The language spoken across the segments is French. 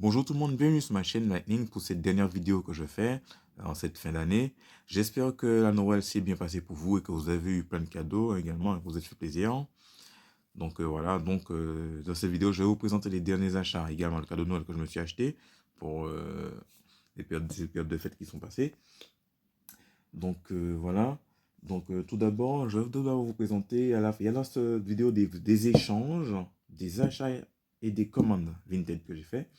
Bonjour tout le monde, bienvenue sur ma chaîne Lightning pour cette dernière vidéo que je fais en cette fin d'année. J'espère que la Noël s'est bien passée pour vous et que vous avez eu plein de cadeaux également et que vous vous êtes fait plaisir. Voilà, dans cette vidéo, je vais vous présenter les derniers achats, également le cadeau de Noël que je me suis acheté pour ces périodes de fêtes qui sont passées. Voilà. Tout d'abord, je vais d'abord vous présenter, il y a dans cette vidéo des échanges, des achats et des commandes Vinted que j'ai fait.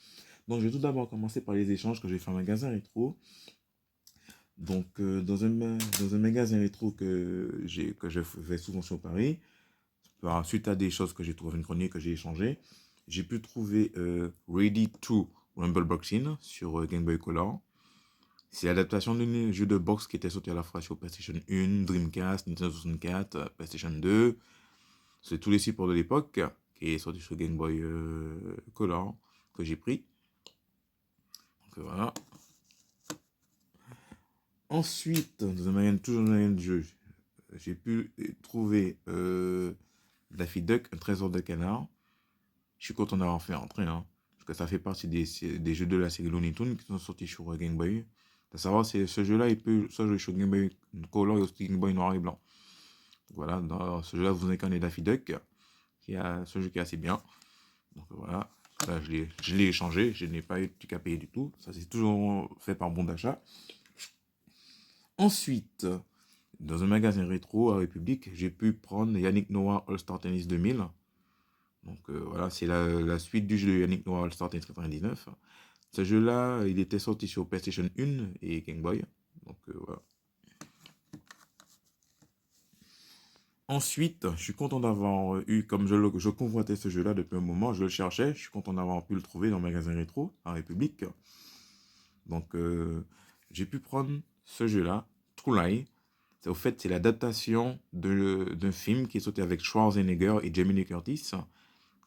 Donc, je vais tout d'abord commencer par les échanges que j'ai fait en magasin rétro. Dans un magasin rétro que je fais souvent sur Paris, suite à des choses que j'ai trouvées, une chronique que j'ai échangées, j'ai pu trouver Ready to Rumble Boxing sur Game Boy Color. C'est l'adaptation d'un jeu de boxe qui était sorti à la fois sur PlayStation 1, Dreamcast, Nintendo 64, PlayStation 2. C'est tous les supports de l'époque qui est sorti sur Game Boy Color que j'ai pris. Voilà. Ensuite, toujours dans un magasin de jeu, j'ai pu trouver Daffy Duck, un trésor de canard. Je suis content d'avoir fait entrer, hein, parce que ça fait partie des jeux de la série Looney Tunes qui sont sortis sur Game Boy. À savoir, ce jeu-là, il peut soit jouer sur Game Boy Color et aussi Game Boy noir et blanc. Voilà, dans ce jeu-là, vous incarnez Daffy Duck, ce jeu qui est assez bien. Voilà, là, je l'ai échangé, je n'ai pas eu de truc à payer du tout. Ça, c'est toujours fait par bon d'achat. Ensuite, dans un magasin rétro à République, j'ai pu prendre Yannick Noah All-Star Tennis 2000. Voilà, c'est la suite du jeu de Yannick Noah All-Star Tennis 99. Ce jeu-là, il était sorti sur PlayStation 1 et Game Boy. Voilà. Ensuite, je suis content d'avoir eu, comme je convoitais ce jeu-là depuis un moment, je le cherchais, je suis content d'avoir pu le trouver dans le magasin rétro à République. J'ai pu prendre ce jeu-là, True Lie. Au fait, c'est l'adaptation d'un film qui est sorti avec Schwarzenegger et Jamie Lee Curtis,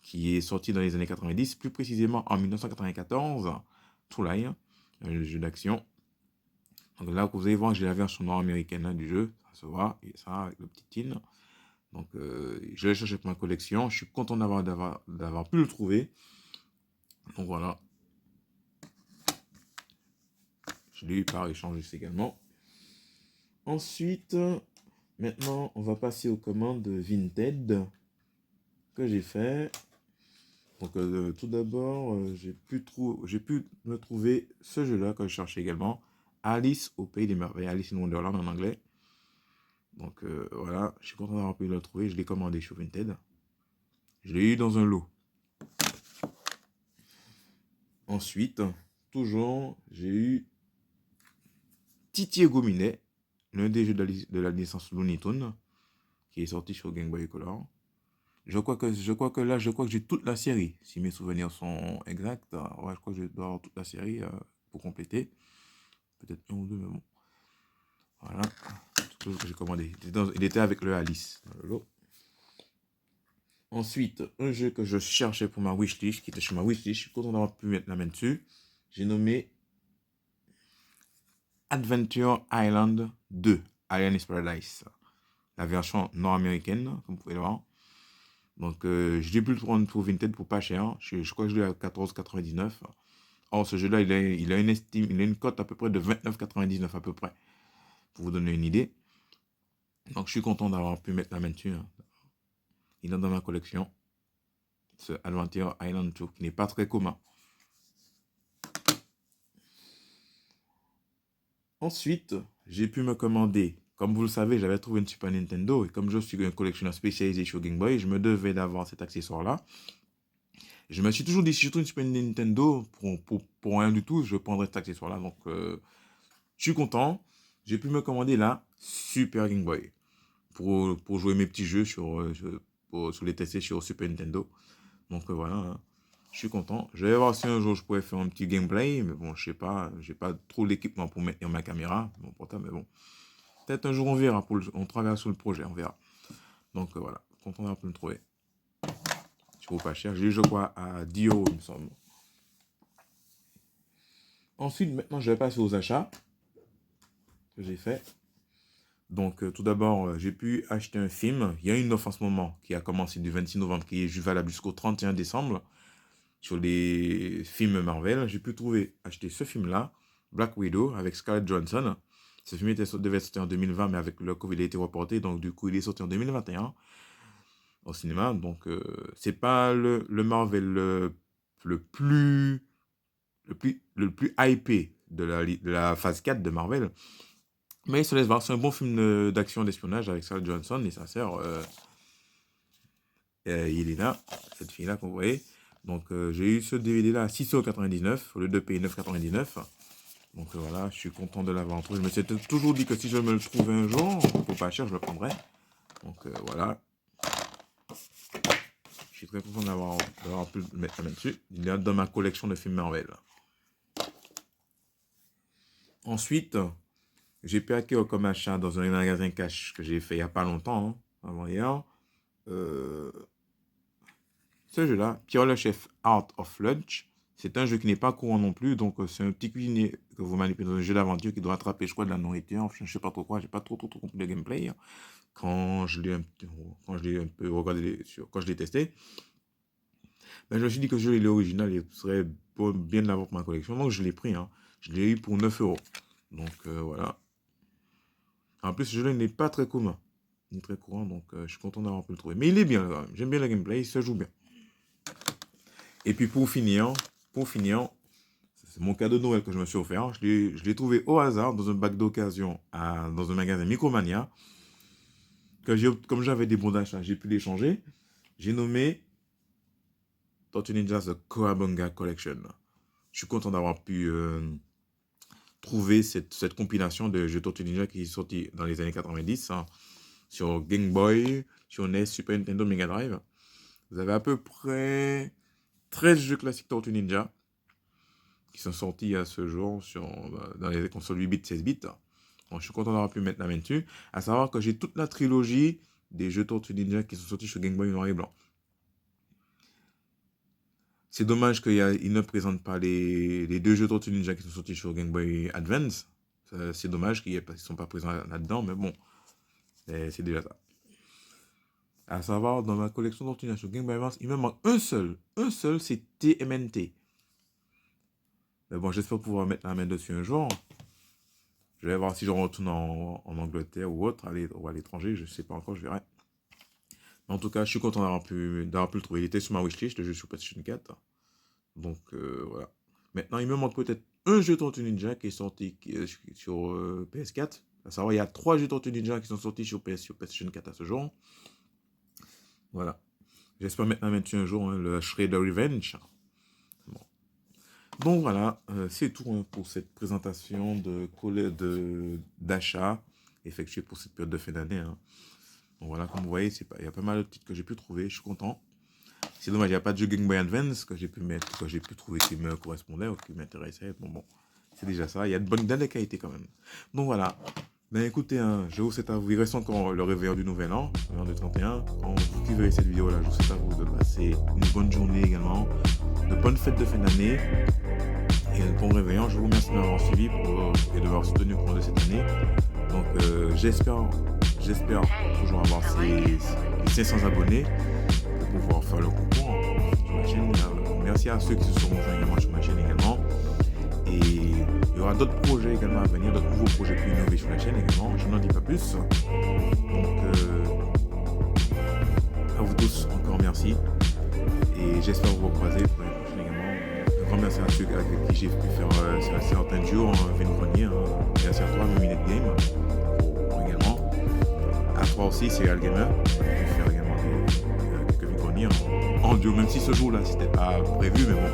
qui est sorti dans les années 90, plus précisément en 1994, True Lie, un jeu d'action. Donc là, vous allez voir, j'ai la version nord-américaine du jeu, ça se voit, et ça, avec le petit tin. Je l'ai cherché pour ma collection, je suis content d'avoir pu le trouver. Donc voilà. Je l'ai eu par échange également. Ensuite, maintenant, on va passer aux commandes Vinted que j'ai fait. Tout d'abord, j'ai pu me trouver ce jeu-là que je cherchais également. Alice au Pays des Merveilles, Alice in Wonderland en anglais. Voilà, je suis content d'avoir pu le trouver. Je l'ai commandé sur Vinted. Je l'ai eu dans un lot. Ensuite, toujours, j'ai eu Titi et Gominet, l'un des jeux de la licence Looney Tunes, qui est sorti sur Game Boy Color. Je crois que j'ai toute la série, si mes souvenirs sont exacts. Ouais, je crois que je dois avoir toute la série pour compléter. Peut-être un ou deux, mais bon. Voilà. Tout ce que j'ai commandé. Il était avec le Alice dans le lot. Ensuite, un jeu que je cherchais pour ma wishlist, qui était sur ma wishlist. Je suis content d'avoir pu mettre la main dessus. J'ai nommé Adventure Island 2, Island is Paradise. La version nord-américaine, comme vous pouvez le voir. Je l'ai pu le prendre pour Vinted pour pas cher. Je crois que je l'ai à 14,99. Or, ce jeu-là, il a une cote à peu près de 29,99 à peu près. Pour vous donner une idée. Donc, je suis content d'avoir pu mettre la main dessus. Il est dans ma collection. Ce Adventure Island 2, qui n'est pas très commun. Ensuite, j'ai pu me commander. Comme vous le savez, j'avais trouvé une Super Nintendo. Et comme je suis un collectionneur spécialisé sur Game Boy, je me devais d'avoir cet accessoire-là. Je me suis toujours dit, si je trouve une Super Nintendo, pour rien du tout, je prendrai cet accessoire-là. Je suis content. J'ai pu me commander la Super Game Boy pour jouer mes petits jeux sur les TC sur Super Nintendo. Voilà, hein. Je suis content. Je vais voir si un jour je pourrais faire un petit gameplay, mais bon, je sais pas, j'ai pas trop l'équipement pour mettre ma caméra, mon portable, mais bon. Peut-être un jour on verra, on travaillera sur le projet, on verra. Voilà, content d'avoir pu le trouver. Je trouve pas cher, j'ai eu, je crois, à 10 €, il me semble. Ensuite, maintenant, je vais passer aux achats que j'ai fait. Tout d'abord, j'ai pu acheter un film. Il y a une offre en ce moment qui a commencé du 26 novembre, qui est valable jusqu'au 31 décembre. sur les films Marvel, j'ai pu acheter ce film-là, Black Widow, avec Scarlett Johansson. Ce film devait sortir en 2020, mais avec le Covid, il a été reporté, donc du coup, il est sorti en 2021 au cinéma. Donc, c'est pas le Marvel le plus hypé de la phase 4 de Marvel. Mais il se laisse voir, c'est un bon film d'action d'espionnage avec Scarlett Johansson et sa sœur Yelena, cette fille-là qu'on voyait. Donc j'ai eu ce DVD-là à 6,99€ au lieu de payer 9,99€. Donc voilà, je suis content de l'avoir trouvé. Je me suis toujours dit que si je me le trouvais un jour, pour pas cher, je le prendrais. Donc voilà. Je suis très content d'avoir pu le mettre la main dessus. Il est dans ma collection de films Marvel. Ensuite, j'ai pu acquérir comme achat dans un magasin cash que j'ai fait il n'y a pas longtemps, avant hier. Ce jeu-là, Pierre le Chef Art of Lunch, c'est un jeu qui n'est pas courant non plus, donc c'est un petit cuisinier que vous manipulez dans un jeu d'aventure qui doit attraper, je crois, de la nourriture. Enfin, je ne sais pas trop quoi, j'ai pas trop compris le gameplay quand je l'ai un peu regardé, quand je l'ai testé. Ben, je me suis dit que le jeu est original et serait bien de l'avoir pour ma collection, donc je l'ai pris. Je l'ai eu pour 9€. Donc voilà. En plus, ce jeu-là n'est pas très commun. Il est très courant, donc je suis content d'avoir pu le trouver. Mais il est bien quand même. J'aime bien le gameplay, il se joue bien. Et puis pour finir, c'est mon cadeau de Noël que je me suis offert. Je l'ai trouvé au hasard dans un bac d'occasion dans un magasin Micromania. Comme j'avais des bons d'achat, j'ai pu les changer. J'ai nommé Tortue Ninja The Cowabunga Collection. Je suis content d'avoir pu trouver cette compilation de jeux Tortue Ninja qui est sortie dans les années 90 sur Game Boy, sur NES, Super Nintendo, Mega Drive. Vous avez à peu près 13 jeux classiques Tortue Ninja qui sont sortis à ce jour dans les consoles 8 bits, 16 bits. Donc, je suis content d'avoir pu mettre la main dessus. À savoir que j'ai toute la trilogie des jeux Tortue Ninja qui sont sortis sur Game Boy noir et blanc. C'est dommage qu'ils ne présentent pas les deux jeux Tortue Ninja qui sont sortis sur Game Boy Advance. C'est dommage qu'ils ne sont pas présents là-dedans, mais bon, c'est déjà ça. À savoir, dans ma collection Tortue Ninja sur Game Boy Advance, il me manque un seul. Un seul, c'est TMNT. Mais bon, j'espère pouvoir mettre la main dessus un jour. Je vais voir si je retourne en Angleterre ou autre, ou à l'étranger, je ne sais pas encore, je verrai. Mais en tout cas, je suis content d'avoir pu le trouver. Il était sur ma wishlist, le jeu sur PlayStation 4. Donc voilà. Maintenant, il me manque peut-être un jeu Tortue Ninja qui est sorti sur PS4. À savoir, il y a 3 jeux Tortue Ninja qui sont sortis sur PlayStation 4 à ce jour. Voilà. J'espère mettre la main dessus un jour, le Shredder Revenge. Bon. Donc voilà, c'est tout pour cette présentation d'achat effectuée pour cette période de fin d'année. Donc voilà, comme vous voyez, il y a pas mal de titres que j'ai pu trouver, je suis content. C'est dommage, il n'y a pas de jeu Game Boy Advance que j'ai pu trouver qui me correspondait ou qui m'intéressait. Bon, c'est déjà ça, il y a de bonnes qualités quand même. Donc voilà, ben écoutez, je vous souhaite à vous, il reste encore le réveillon du nouvel an, le réveillon du 31. Quand vous verrez cette vidéo là, je vous souhaite à vous de passer une bonne journée également, de bonnes fêtes de fin d'année. Et un bon réveillon, je vous remercie de m'avoir suivi et de m'avoir soutenu au cours de cette année. Donc j'espère toujours avoir les 500 abonnés pour pouvoir faire le concours sur ma chaîne. Merci à ceux qui se seront rejoints également sur ma chaîne également. Et il y aura d'autres projets également à venir, d'autres nouveaux projets plus innovés sur la chaîne également. Je n'en dis pas plus. Donc à vous tous encore merci. Et j'espère vous recroiser pour une prochaine également. Un grand merci à ceux avec qui j'ai pu faire certains jours Grenier. Merci à toi, Minute Game. Également. À toi aussi, c'est Al Gamer. J'ai pu faire également quelques Grenier en duo, même si ce jour-là, c'était pas prévu, mais bon.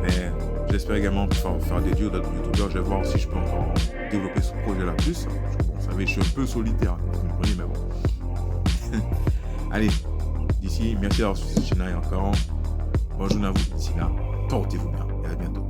Mais j'espère également pouvoir faire des duos d'autres youtubeurs. Je vais voir si je peux encore développer ce projet-là plus. Bon, vous savez, je suis un peu solitaire, mais bon. Allez, d'ici, merci d'avoir suivi cette chaîne-là et encore. Bonne journée à vous. D'ici là, portez-vous bien et à bientôt.